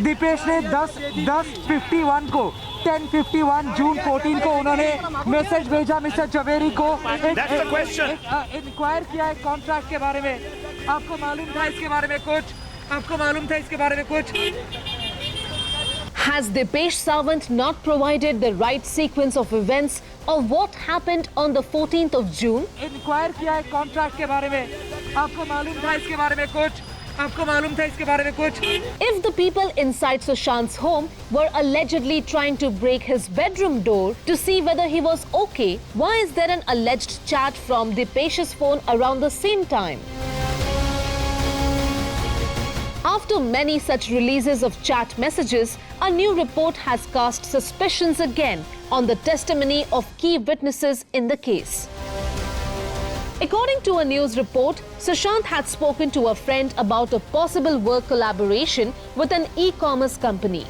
दीपेश ने 10:51 को 10:51 जून 14 को उन्होंने मैसेज भेजा मिस्टर जवेरी को। इंक्वायर किया है कॉन्ट्रैक्ट के बारे में। आपको मालूम था इसके बारे में कुछ? Has Dipesh Sawant not provided the right sequence of events of what happened on the 14th of June? Enquire किया है कॉन्ट्रैक्ट के बारे में। आपको मालूम था इसके बारे में कुछ? If the people inside Sushant's home were allegedly trying to break his bedroom door to see whether he was okay, why is there an alleged chat from Dipesh's phone around the same time? After many such releases of chat messages, a new report has cast suspicions again on the testimony of key witnesses in the case. According to a news report, Sushant had spoken to a friend about a possible work collaboration with an e-commerce company.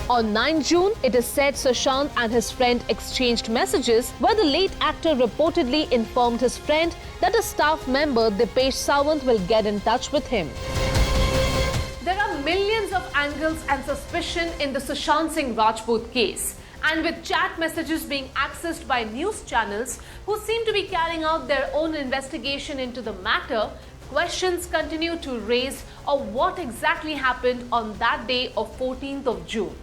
On 9 June, it is said Sushant and his friend exchanged messages where the late actor reportedly informed his friend that a staff member, Dipesh Sawant, will get in touch with him. There are millions of angles and suspicion in the Sushant Singh Rajput case. And with chat messages being accessed by news channels who seem to be carrying out their own investigation into the matter, questions continue to raise of what exactly happened on that day of 14th of June.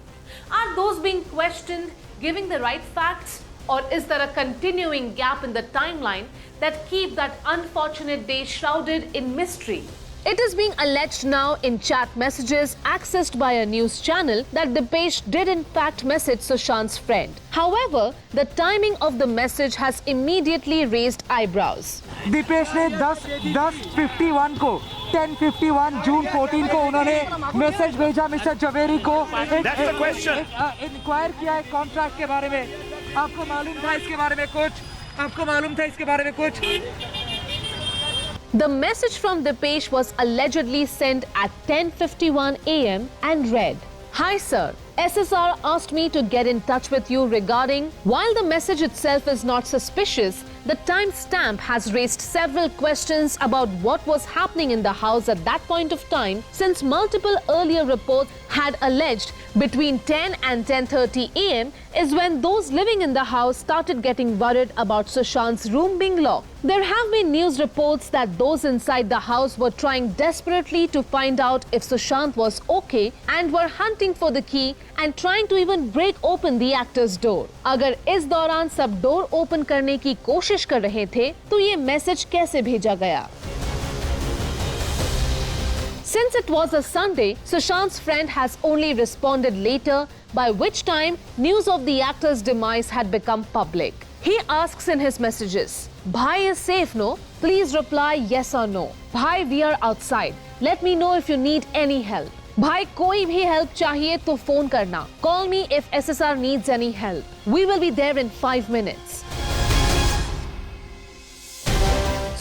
Are those being questioned giving the right facts, or is there a continuing gap in the timeline that keep that unfortunate day shrouded in mystery? It is being alleged now in chat messages accessed by a news channel that Dipesh did in fact message Sushant's friend. However, the timing of the message has immediately raised eyebrows. Dipesh ने 10:51 को 10:51 जून 14 को उन्होंने message भेजा mister Javeri को। Inquire किया है contract के बारे में। आपको मालूम था इसके बारे में कुछ? The message from Dipesh was allegedly sent at 10:51 a.m. and read, "Hi sir, SSR asked me to get in touch with you regarding..." While the message itself is not suspicious, the timestamp has raised several questions about what was happening in the house at that point of time, since multiple earlier reports had alleged between 10 and 10:30 a.m. is when those living in the house started getting worried about Sushant's room being locked. There have been news reports that those inside the house were trying desperately to find out if Sushant was okay and were hunting for the key and trying to even break open the actor's door. अगर इस दौरान सब door open करने की कोशिश कर रहे थे, तो ये मैसेज कैसे भेजा गया? Since it was a Sunday, Sushant's friend has only responded later, by which time news of the actor's demise had become public. He asks in his messages, "Bhai is safe, no? Please reply yes or no. Bhai, we are outside. Let me know if you need any help. भाई कोई भी help चाहिए तो phone करना. Call me if SSR needs any help. We will be there in 5 minutes."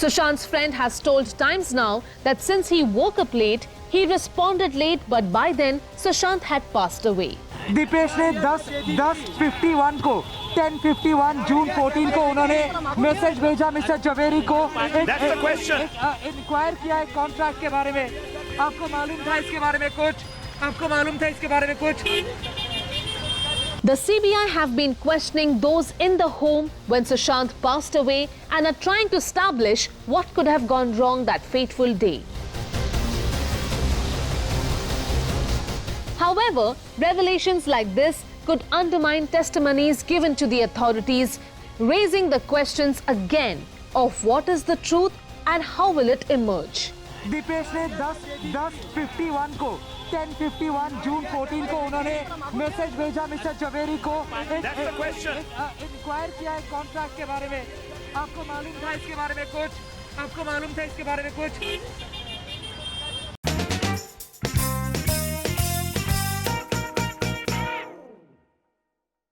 Sushant's friend has told Times Now that since he woke up late, he responded late, but by then Sushant had passed away. Dipesh ने 10:51 को 10:51 जून 14 को उन्होंने message भेजा mister Javeri को। Inquire किया है contract के बारे में। आपको मालूम था इसके बारे में कुछ? The CBI have been questioning those in the home when Sushant passed away and are trying to establish what could have gone wrong that fateful day. However, revelations like this could undermine testimonies given to the authorities, raising the questions again of what is the truth and how will it emerge. Dipesh ने 10:51 को 10:51 जून 14 को उन्होंने message भेजा mister Javeri को। Inquire किया है contract के बारे में। आपको मालूम था इसके बारे में कुछ?